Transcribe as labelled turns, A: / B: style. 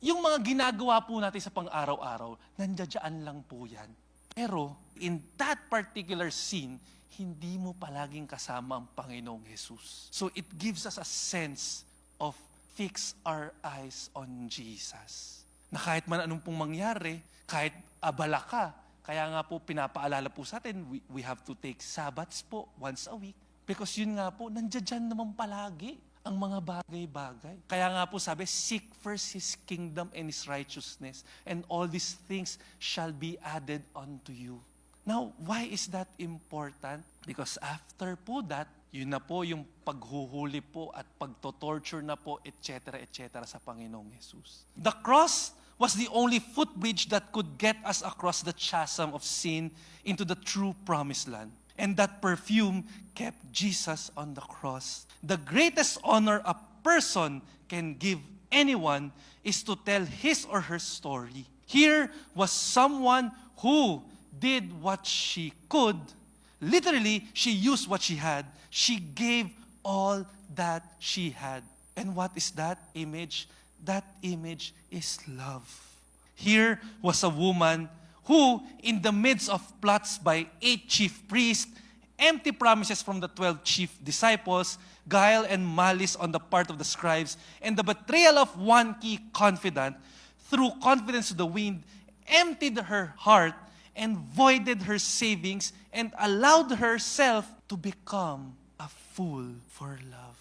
A: Yung mga ginagawa po natin sa pang-araw-araw, nandiyan lang po yan. Pero in that particular scene, hindi mo palaging kasama ang Panginoong Jesus. So it gives us a sense of fix our eyes on Jesus. Na kahit man anong pong mangyari, kahit abala ka, kaya nga po pinapaalala po sa atin, we have to take Sabbaths po once a week. Because yun nga po, nandiyan naman palagi ang mga bagay-bagay. Kaya nga po sabi, seek first His kingdom and His righteousness, and all these things shall be added unto you. Now, why is that important? Because after po that, yun na po yung paghuhuli po at pagtotorture na po, etc., etc. sa Panginoong Jesus. The cross was the only footbridge that could get us across the chasm of sin into the true promised land. And that perfume kept Jesus on the cross. The greatest honor a person can give anyone is to tell his or her story. Here was someone who did what she could. Literally, she used what she had. She gave all that she had. And what is that image? That image is love. Here was a woman who, in the midst of plots by 8 chief priests, empty promises from the 12 chief disciples, guile and malice on the part of the scribes, and the betrayal of one key confidant, threw confidence to the wind, emptied her heart, and voided her savings, and allowed herself to become a fool for love.